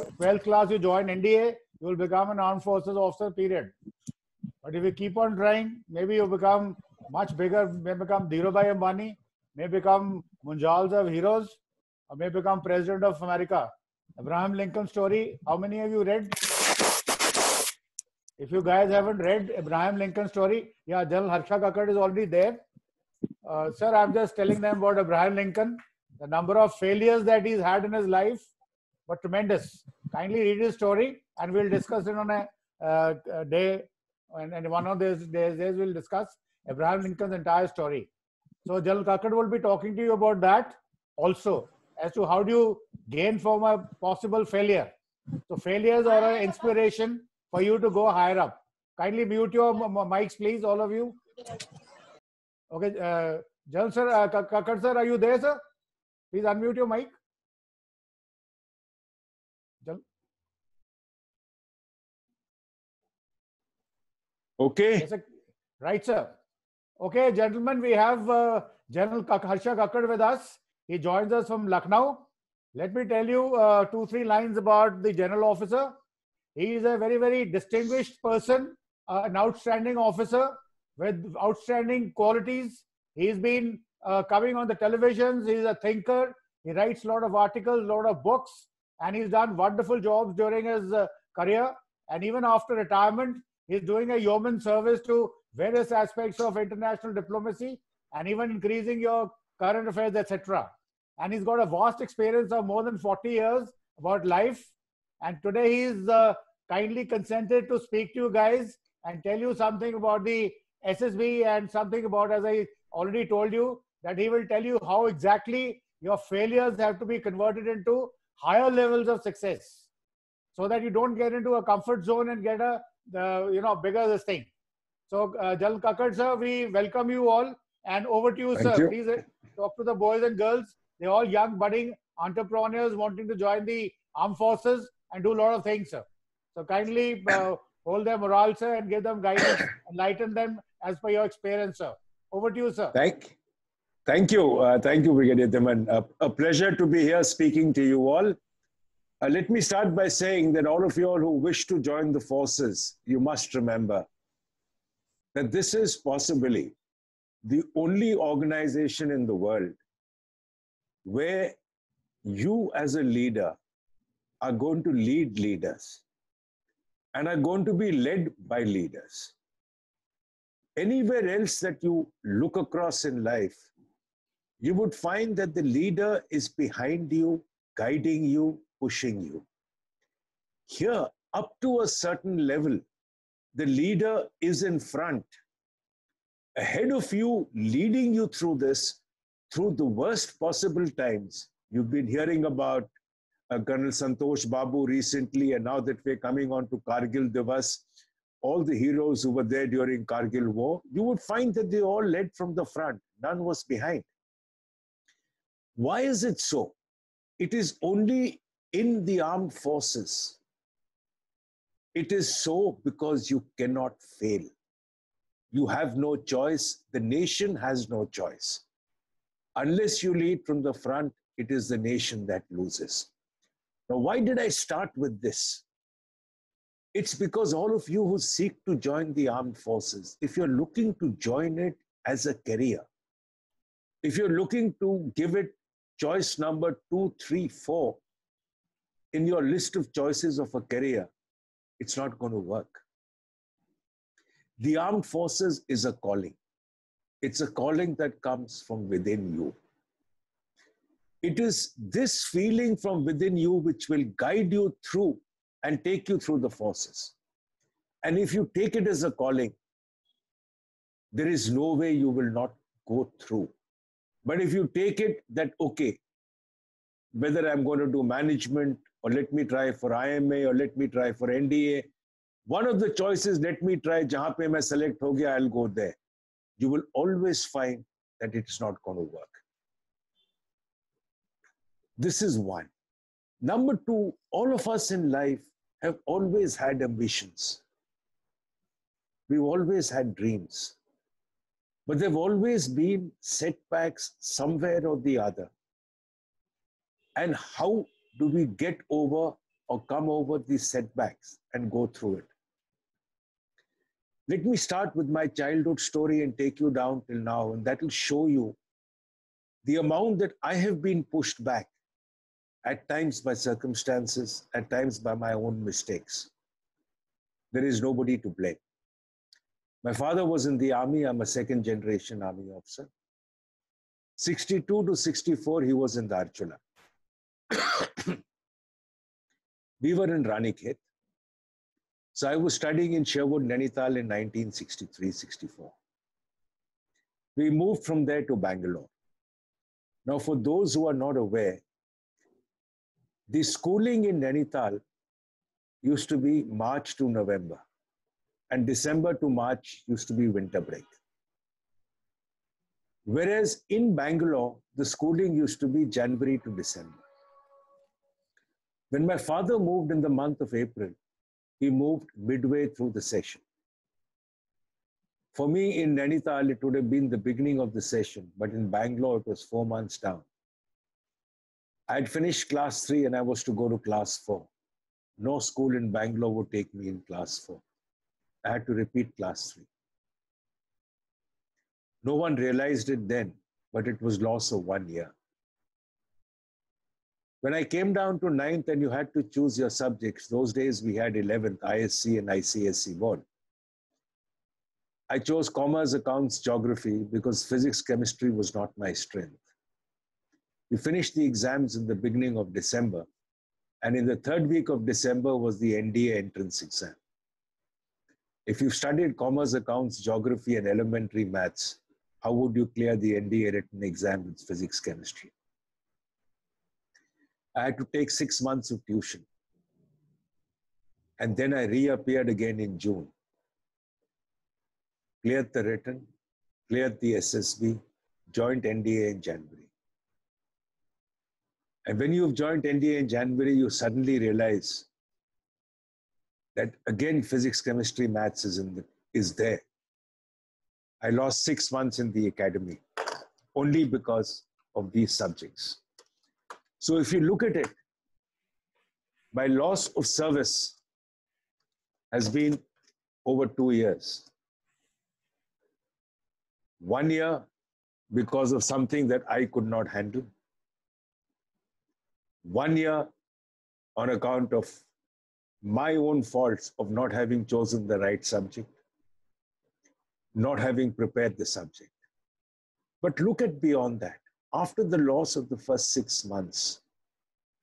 12th class, you join NDA, you will become an armed forces officer, period. But if you keep on trying, maybe you become much bigger, may become Dhirubhai Ambani, may become Munjals of heroes, or may become President of America. Abraham Lincoln story, how many of you read? If you guys haven't read Abraham Lincoln story, yeah, General Harsha Kakkad is already there. Sir, I'm just telling them about Abraham Lincoln, the number of failures that he's had in his life, but tremendous. Kindly read his story, and we'll discuss it on a day. And one of these days we'll discuss Abraham Lincoln's entire story. So General Kakkad will be talking to you about that also, as to how do you gain from a possible failure. So failures are an inspiration for you to go higher up. Kindly mute your mics, please, all of you. Okay, General sir, Kakkad sir, are you there, sir? Please unmute your mic. Okay. Yes, sir. Right, sir. Okay, gentlemen, we have General Harsha Kakkad with us. He joins us from Lucknow. Let me tell you 2-3 lines about the general officer. He is a very, very distinguished person, an outstanding officer with outstanding qualities. He's been coming on the televisions. He's a thinker. He writes a lot of articles, a lot of books, and he's done wonderful jobs during his career. And even after retirement, he's doing a yeoman service to various aspects of international diplomacy and even increasing your current affairs, etc. And he's got a vast experience of more than 40 years about life. And today he's kindly consented to speak to you guys and tell you something about the SSB and something about, as I already told you, that he will tell you how exactly your failures have to be converted into higher levels of success, so that you don't get into a comfort zone and get a bigger this thing. So General Kakkad sir, we welcome you all, and over to you, sir. Please talk to the boys and girls. They're all young budding entrepreneurs wanting to join the armed forces and do a lot of things, sir. So kindly hold their morale, sir, and give them guidance, enlighten them as per your experience, sir. Over to you, sir. Thank you. Thank you, Brigadier Dhiman. A pleasure to be here speaking to you all. Let me start by saying that all of you all who wish to join the forces, you must remember that this is possibly the only organization in the world where you as a leader are going to lead leaders and are going to be led by leaders. Anywhere else that you look across in life, you would find that the leader is behind you, guiding you, pushing you. Here, up to a certain level, the leader is in front, ahead of you, leading you through this, through the worst possible times. You've been hearing about Colonel Santosh Babu recently, and now that we're coming on to Kargil Divas, all the heroes who were there during Kargil War, you would find that they all led from the front. None was behind. Why is it so? It is only in the armed forces. It is so because you cannot fail. You have no choice. The nation has no choice. Unless you lead from the front, it is the nation that loses. Now, why did I start with this? It's because all of you who seek to join the armed forces, if you're looking to join it as a career, if you're looking to give it choice number 2, 3, 4 in your list of choices of a career, it's not going to work. The armed forces is a calling. It's a calling that comes from within you. It is this feeling from within you which will guide you through and take you through the forces. And if you take it as a calling, there is no way you will not go through. But if you take it that, okay, whether I'm going to do management, or let me try for IMA, or let me try for NDA, one of the choices, let me try, jahan pe main select ho gaya, I'll go there. You will always find that it's not going to work. This is one. Number two, all of us in life have always had ambitions. We've always had dreams. But there have always been setbacks somewhere or the other. And how do we get over or come over these setbacks and go through it. Let me start with my childhood story and take you down till now, and that will show you the amount that I have been pushed back, at times by circumstances, at times by my own mistakes. There is nobody to blame. My father was in the army. I'm a second generation army officer. 62 to 64, he was in the Archula. We were in Ranikhet. So I was studying in Sherwood, Nainital in 1963-64. We moved from there to Bangalore. Now, for those who are not aware, the schooling in Nainital used to be March to November, and December to March used to be winter break. Whereas in Bangalore, the schooling used to be January to December. When my father moved in the month of April, he moved midway through the session. For me, in Nainital, it would have been the beginning of the session, but in Bangalore, it was 4 months down. I had finished class 3 and I was to go to class 4. No school in Bangalore would take me in class 4. I had to repeat class 3. No one realized it then, but it was loss of 1 year. When I came down to 9th and you had to choose your subjects, those days we had 11th, ISC and ICSE board. I chose commerce, accounts, geography because physics, chemistry was not my strength. We finished the exams in the beginning of December, and in the 3rd week of December was the NDA entrance exam. If you've studied commerce, accounts, geography, and elementary maths, how would you clear the NDA written exam with physics, chemistry? I had to take 6 months of tuition. And then I reappeared again in June. Cleared the written, cleared the SSB, joined NDA in January. And when you've joined NDA in January, you suddenly realize that again, physics, chemistry, maths is there. I lost 6 months in the academy only because of these subjects. So if you look at it, my loss of service has been over 2 years. 1 year because of something that I could not handle. 1 year on account of my own faults of not having chosen the right subject, not having prepared the subject. But look at beyond that. After the loss of the first 6 months,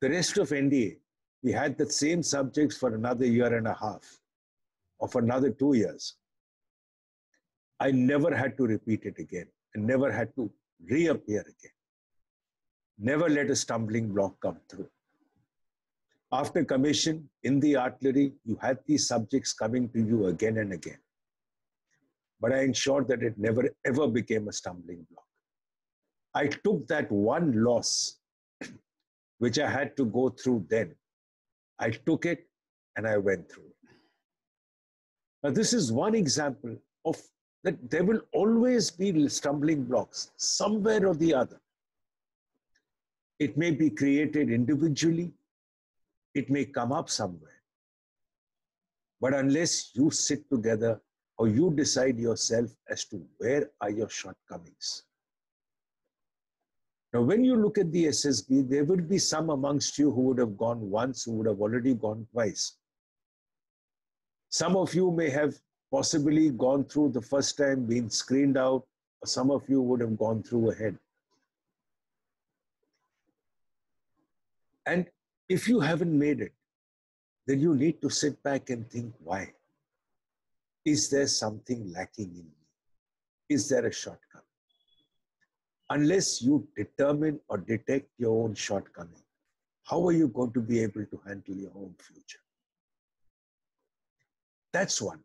the rest of NDA, we had the same subjects for another year and a half, or for another 2 years. I never had to repeat it again, and never had to reappear again. Never let a stumbling block come through. After commission in the artillery, you had these subjects coming to you again and again. But I ensured that it never ever became a stumbling block. I took that one loss, which I had to go through then. I took it and I went through it. Now, this is one example of that there will always be stumbling blocks somewhere or the other. It may be created individually. It may come up somewhere. But unless you sit together or you decide yourself as to where are your shortcomings. Now, when you look at the SSB, there will be some amongst you who would have gone once, who would have already gone twice. Some of you may have possibly gone through the first time, been screened out, or some of you would have gone through ahead. And if you haven't made it, then you need to sit back and think, why? Is there something lacking in me? Is there a shortcoming? Unless you determine or detect your own shortcoming, how are you going to be able to handle your own future? That's one.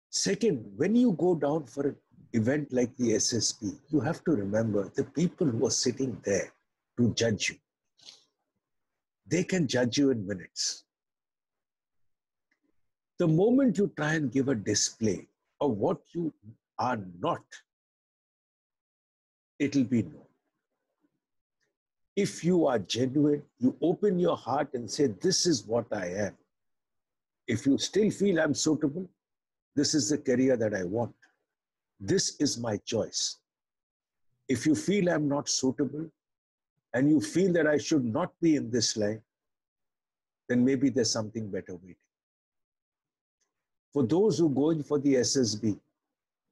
Second, when you go down for an event like the SSB, you have to remember the people who are sitting there to judge you. They can judge you in minutes. The moment you try and give a display of what you are not, it'll be known. If you are genuine, you open your heart and say, this is what I am. If you still feel I'm suitable, this is the career that I want. This is my choice. If you feel I'm not suitable and you feel that I should not be in this line, then maybe there's something better waiting. For those who go in for the SSB,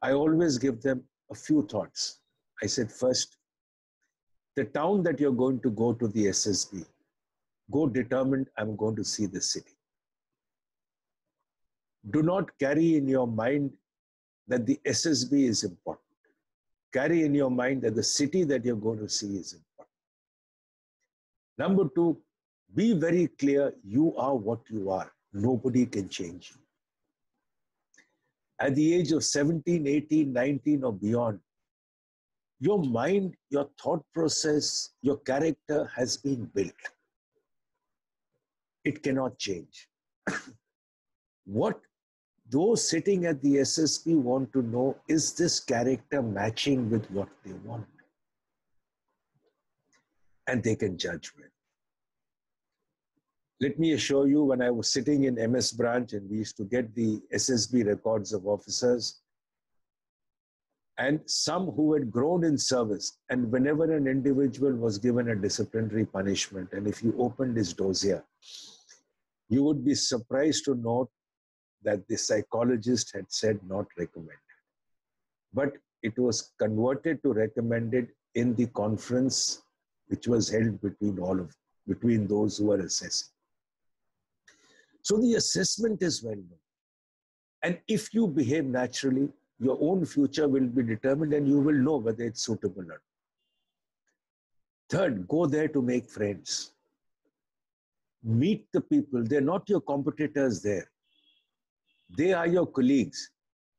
I always give them a few thoughts. I said, first, the town that you're going to go to the SSB, go determined, I'm going to see the city. Do not carry in your mind that the SSB is important. Carry in your mind that the city that you're going to see is important. Number two, be very clear, you are what you are. Nobody can change you. At the age of 17, 18, 19 or beyond, your mind, your thought process, your character has been built. It cannot change. What those sitting at the SSB want to know, is this character matching with what they want? And they can judge well. Let me assure you, when I was sitting in MS branch and we used to get the SSB records of officers, and some who had grown in service, and whenever an individual was given a disciplinary punishment, and if you opened his dossier, you would be surprised to note that the psychologist had said not recommended. But it was converted to recommended in the conference which was held between those who were assessing. So the assessment is well known. And if you behave naturally, your own future will be determined and you will know whether it's suitable or not. Third, go there to make friends. Meet the people. They're not your competitors there. They are your colleagues.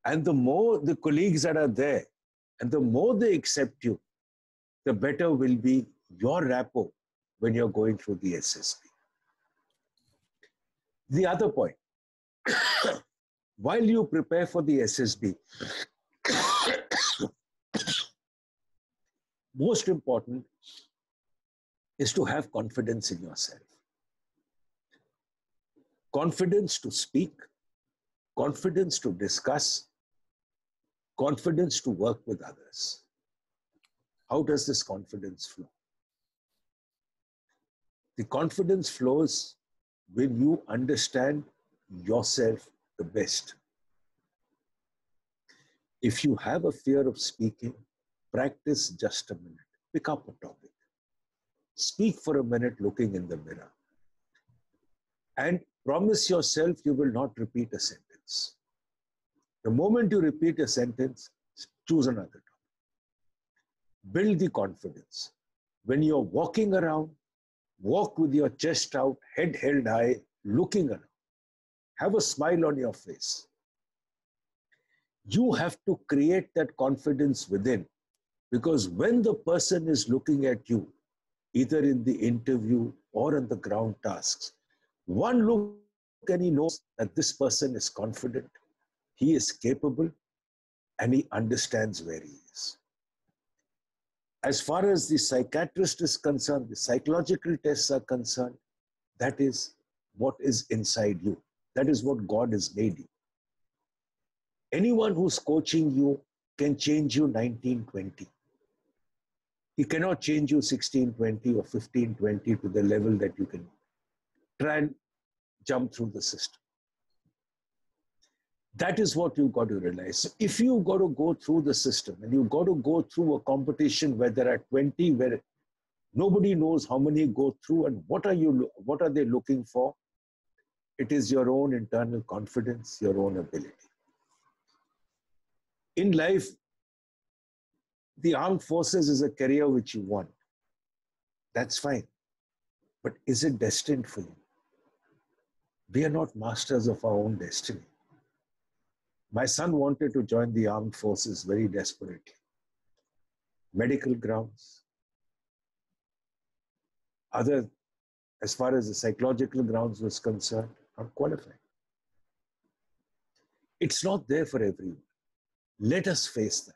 And the more the colleagues that are there, and the more they accept you, the better will be your rapport when you're going through the SSB. The other point, while you prepare for the SSB, most important is to have confidence in yourself. Confidence to speak, confidence to discuss, confidence to work with others. How does this confidence flow? The confidence flows when you understand yourself the best. If you have a fear of speaking, practice just a minute. Pick up a topic. Speak for a minute looking in the mirror. And promise yourself you will not repeat a sentence. The moment you repeat a sentence, choose another topic. Build the confidence. When you're walking around, walk with your chest out, head held high, looking around. Have a smile on your face. You have to create that confidence within, because when the person is looking at you, either in the interview or in the ground tasks, one look and he knows that this person is confident, he is capable, and he understands where he is. As far as the psychiatrist is concerned, the psychological tests are concerned, that is what is inside you. That is what God has made you. Anyone who's coaching you can change you 1920. He cannot change you 1620 or 1520 to the level that you can try and jump through the system. That is what you've got to realize. So if you've got to go through the system and you've got to go through a competition where there are 20, where nobody knows how many go through and what are they looking for, it is your own internal confidence, your own ability. In life, the armed forces is a career which you want. That's fine. But is it destined for you? We are not masters of our own destiny. My son wanted to join the armed forces very desperately. Medical grounds. Other, as far as the psychological grounds was concerned, not qualified. It's not there for everyone. Let us face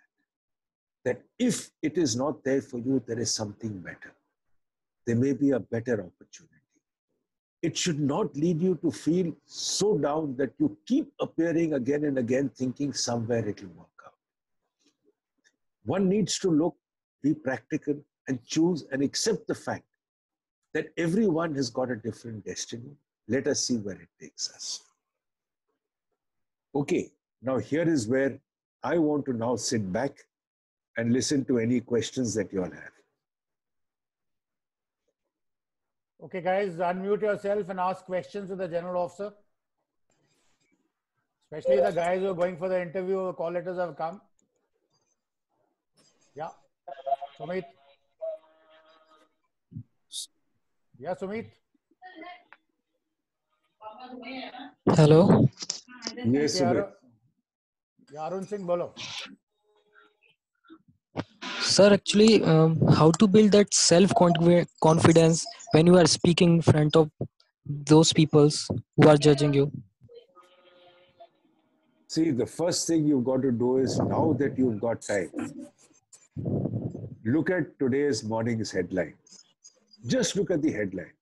that if it is not there for you, there is something better. there may be a better opportunity. It should not lead you to feel so down that you keep appearing again and again thinking somewhere it will work out. One needs to look, be practical, and choose and accept the fact that everyone has got a different destiny. Let us see where it takes us. Okay, now here is where I want to now sit back and listen to any questions that you all have. Okay, guys, unmute yourself and ask questions to the general officer. Especially the guys who are going for the interview, the call letters have come. Yeah. Sumit. Yeah, Sumit. Hello. Yes, Sumit. Yeah, Arun Singh, bolo. Sir, actually, how to build that self-confidence when you are speaking in front of those peoples who are judging you? See, the first thing you've got to do is, now that you've got time, look at today's morning's headline. Just look at the headline.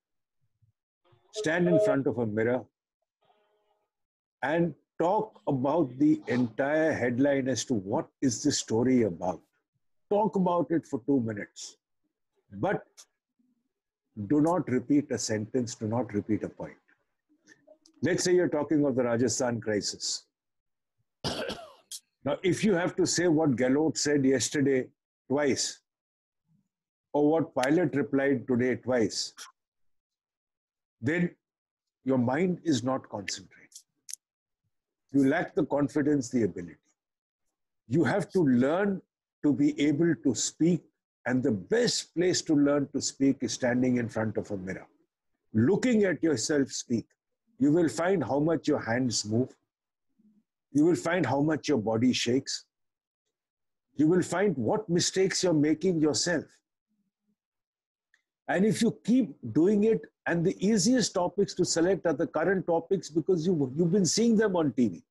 Stand in front of a mirror and talk about the entire headline as to what is the story about. Talk about it for 2 minutes. But do not repeat a sentence, do not repeat a point. Let's say you're talking of the Rajasthan crisis. Now, if you have to say what Gehlot said yesterday twice, or what Pilot replied today twice, then your mind is not concentrated. You lack the confidence, the ability. You have to learn to be able to speak, and the best place to learn to speak is standing in front of a mirror. Looking at yourself speak. You will find how much your hands move. You will find how much your body shakes. You will find what mistakes you're making yourself. And if you keep doing it, and the easiest topics to select are the current topics because you've been seeing them on TV.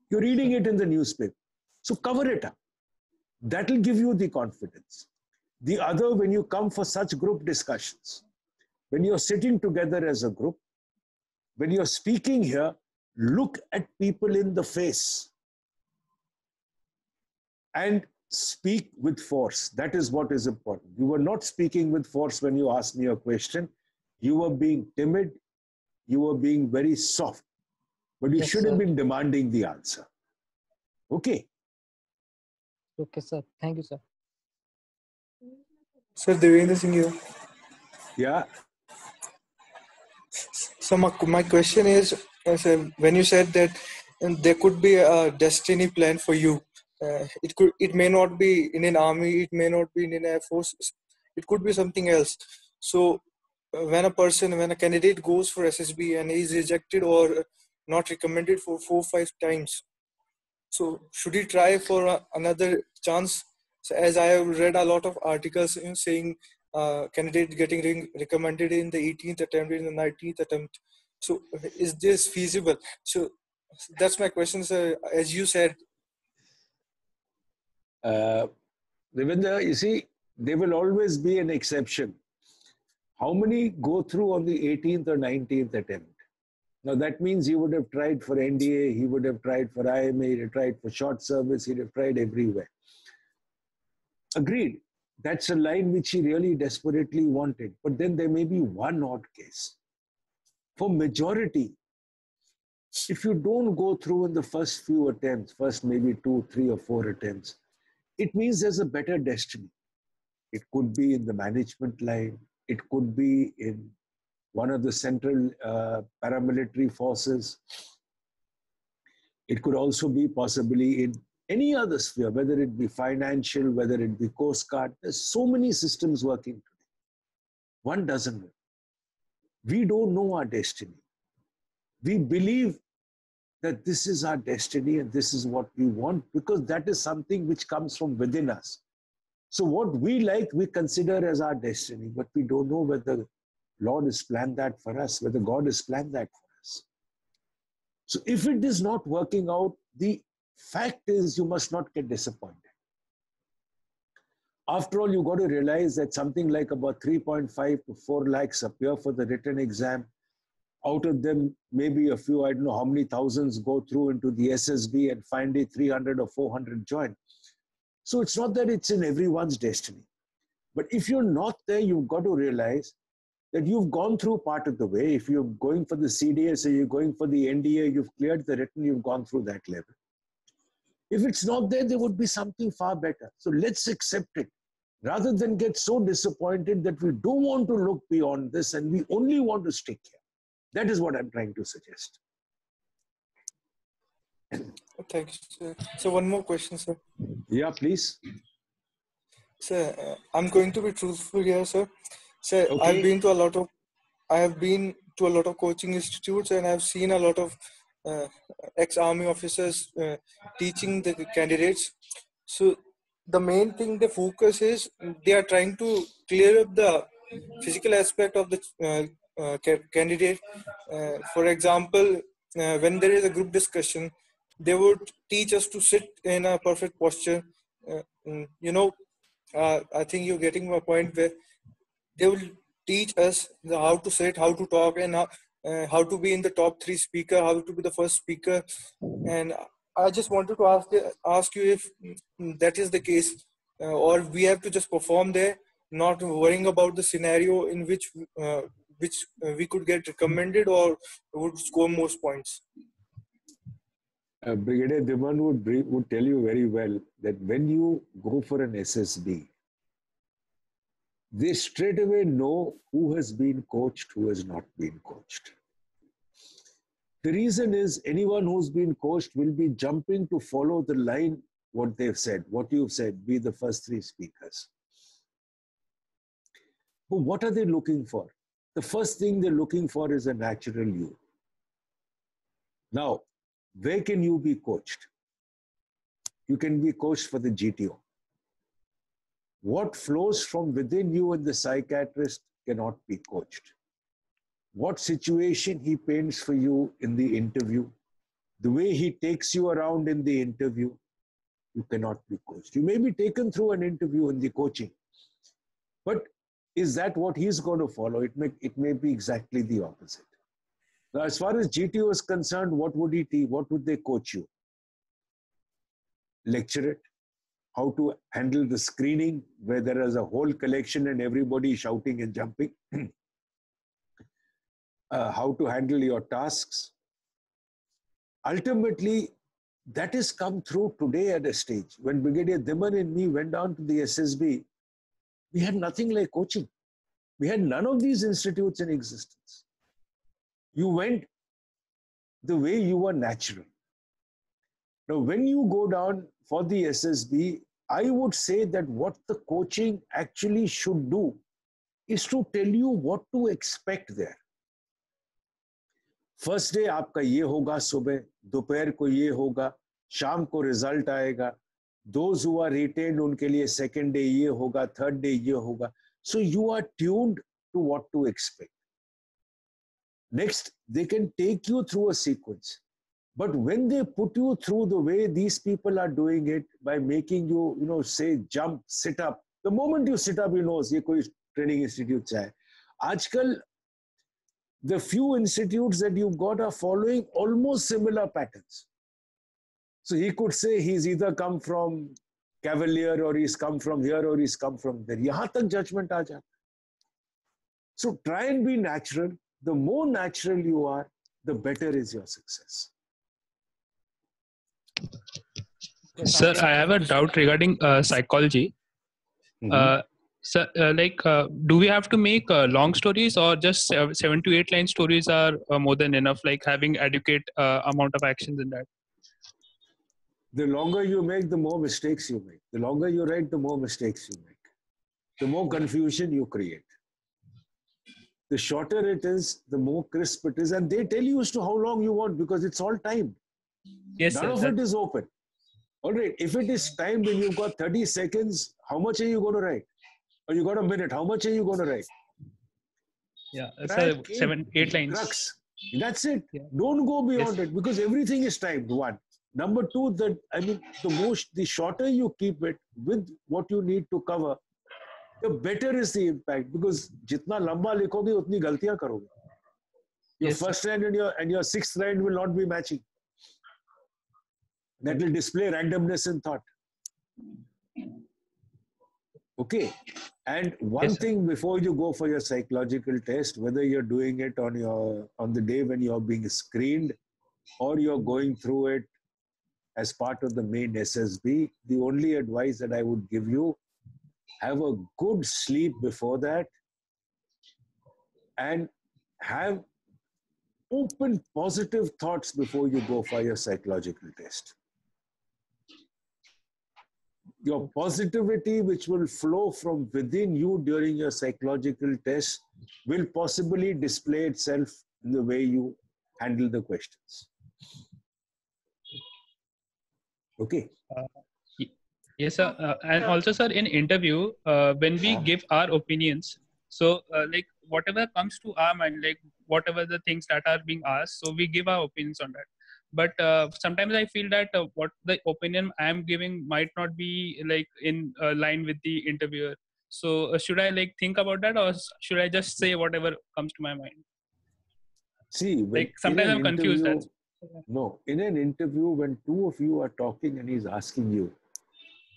You're reading it in the newspaper. So cover it up. That will give you the confidence. The other, when you come for such group discussions, when you're sitting together as a group, when you're speaking here, look at people in the face and speak with force. That is what is important. You were not speaking with force when you asked me a question. You were being timid. You were being very soft. But you should have been demanding the answer. Okay. Okay, sir. Thank you, sir. Sir, Devendra Singh here. Yeah. So my question is, sir, when you said that there could be a destiny plan for you, it may not be in an army, it may not be in an air force, it could be something else. So when a candidate goes for SSB and is rejected or not recommended for 4 or 5 times, so should he try for another chance? So as I have read a lot of articles saying candidate getting recommended in the 18th attempt, in the 19th attempt. So is this feasible? So that's my question, sir. As you said, Devendra, you see, there will always be an exception. How many go through on the 18th or 19th attempt? Now that means he would have tried for NDA, he would have tried for IMA, he'd have tried for short service, he'd have tried everywhere. Agreed. That's a line which he really desperately wanted. But then there may be one odd case. For majority, if you don't go through in the first few attempts, first maybe 2, 3 or 4 attempts, it means there's a better destiny. It could be in the management line. It could be in one of the central paramilitary forces. It could also be possibly in any other sphere, whether it be financial, whether it be Coast Guard. There's so many systems working today. One doesn't know. We don't know our destiny. We believe that this is our destiny and this is what we want because that is something which comes from within us. So what we like, we consider as our destiny, but we don't know whether Lord has planned that for us, whether God has planned that for us. So if it is not working out, the fact is you must not get disappointed. After all, you got to realize that something like about 3.5 to 4 lakhs appear for the written exam. Out of them, maybe a few, I don't know how many thousands go through into the SSB, and finally 300 or 400 join. So it's not that it's in everyone's destiny. But if you're not there, you've got to realize that you've gone through part of the way. If you're going for the CDS or you're going for the NDA, you've cleared the written, you've gone through that level. If it's not there, there would be something far better. So let's accept it, rather than get so disappointed that we don't want to look beyond this and we only want to stick here. That is what I'm trying to suggest. Thanks, sir. So one more question, sir. Yeah, please. Sir, I'm going to be truthful here, sir. Sir, Okay. I have been to a lot of coaching institutes, and I've seen a lot of ex-army officers teaching the candidates. So the main thing they focus is they are trying to clear up the physical aspect of the candidate. For example, when there is a group discussion, they would teach us to sit in a perfect posture. I think you're getting my point, where they will teach us how to sit, how to talk, and how to be in the top 3 speaker, how to be the first speaker. And I just wanted to ask you if that is the case, or we have to just perform there, not worrying about the scenario in which we could get recommended or would score most points. Brigadier Dhiman would tell you very well that when you go for an SSB, they straight away know who has been coached, who has not been coached. The reason is anyone who's been coached will be jumping to follow the line, what they've said, what you've said, be the first 3 speakers. But what are they looking for? The first thing they're looking for is a natural you. Now, where can you be coached? You can be coached for the GTO. What flows from within you and the psychiatrist cannot be coached. What situation he paints for you in the interview, the way he takes you around in the interview, you cannot be coached. You may be taken through an interview in the coaching, but is that what he's going to follow? It may be exactly the opposite. Now, as far as GTO is concerned, what would he teach? What would they coach you? Lecture it. How to handle the screening, where there is a whole collection and everybody shouting and jumping. How to handle your tasks. Ultimately, that has come through today at a stage. When Brigadier Dhiman and me went down to the SSB, we had nothing like coaching. We had none of these institutes in existence. You went the way you were natural. Now, when you go down for the SSB, I would say that what the coaching actually should do is to tell you what to expect there. First day आपका ये होगा सुबह, दोपहर को ये होगा, शाम को रिजल्ट आएगा. Those who are retained उनके लिए second day ये होगा, third day ये होगा. So you are tuned to what to expect. Next, they can take you through a sequence. But when they put you through the way these people are doing it, by making you, say, jump, sit up, the moment you sit up, you know, ये कोई training institute है. आजकल, the few institutes that you've got are following almost similar patterns. So he could say he's either come from Cavalier, or he's come from here, or he's come from there. यहाँ तक judgment आ जाता. So try and be natural. The more natural you are, the better is your success. Sir, I have a doubt regarding psychology. Do we have to make long stories, or just 7 to 8 line stories are more than enough, like having adequate amount of actions in that? The longer you make, the more mistakes you make. The longer you write, the more mistakes you make. The more confusion you create. The shorter it is, the more crisp it is. And they tell you as to how long you want, because it's all timed. Yes, None of it is open. All right, if it is timed and you've got 30 seconds, how much are you going to write? Or you got a minute, how much are you going to write? Yeah, so 7, 8 lines. Crux. That's it. Yeah. Don't go beyond it, because everything is timed. One. Number two, that I mean, the shorter you keep it with what you need to cover, the better is the impact. Because jitna lamba likhoge, utni galtiyan karoge. Your Yes, sir. first line and your sixth line will not be matching. That will display randomness in thought. Okay. And one Yes, sir. thing before you go for your psychological test, whether you're doing it on the day when you're being screened or you're going through it as part of the main SSB, the only advice that I would give you, have a good sleep before that and have open, positive thoughts before you go for your psychological test. Your positivity, which will flow from within you during your psychological test, will possibly display itself in the way you handle the questions. Okay. Yes, sir. And also, sir, in interview, when we give our opinions, so like whatever comes to our mind, like whatever the things that are being asked, so we give our opinions on that. But sometimes I feel that what the opinion I am giving might not be like in line with the interviewer. So should I like think about that, or should I just say whatever comes to my mind? See, Like sometimes I'm confused. No, in an interview, when two of you are talking and he's asking you,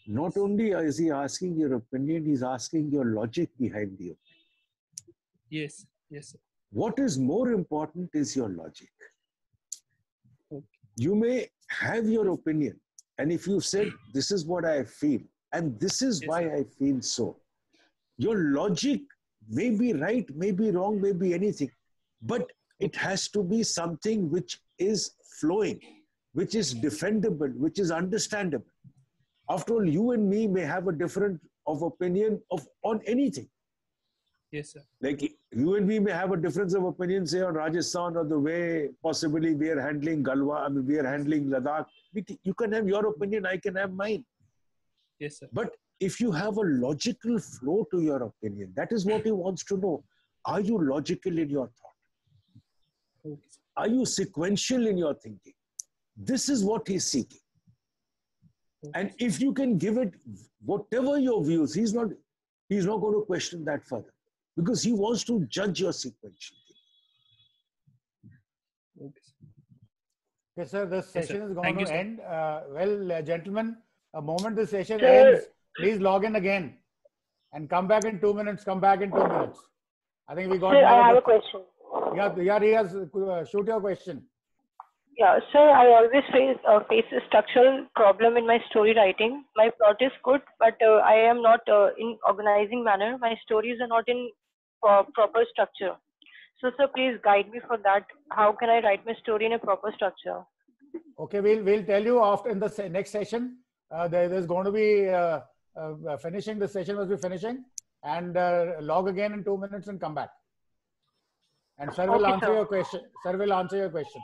not only is he asking your opinion, he's asking your logic behind the opinion. Yes, yes, sir. What is more important is your logic. Okay. You may have your opinion, and if you said, this is what I feel, and this is why I feel so, your logic may be right, may be wrong, may be anything, but it has to be something which is flowing, which is defendable, which is understandable. After all, you and me may have a different of opinion on anything. Yes, sir. Like you and me may have a difference of opinion, say on Rajasthan or the way possibly we are handling Galwa, I mean, we are handling Ladakh. You can have your opinion, I can have mine. Yes, sir. But if you have a logical flow to your opinion, that is what he wants to know. Are you logical in your thought? Okay. Are you sequential in your thinking? This is what he's seeking. And if you can give it whatever your views, he's not going to question that further because he wants to judge your sequential thinking. Okay, sir, this session is going to end. Gentlemen, a moment this session Sir. ends, please log in again and come back in 2 minutes. Come back in 2 minutes. I think we got. Sir, I have a question. Yeah, Riaz, shoot your question. Yeah, sir, I always face a structural problem in my story writing. My plot is good, but I am not in organizing manner. My stories are not in proper structure. So, sir, please guide me for that. How can I write my story in a proper structure? Okay, we'll tell you after in the next session. There's going to be finishing. The session must be finishing, and log again in 2 minutes and come back. And sir will answer your question. Sir will answer your question.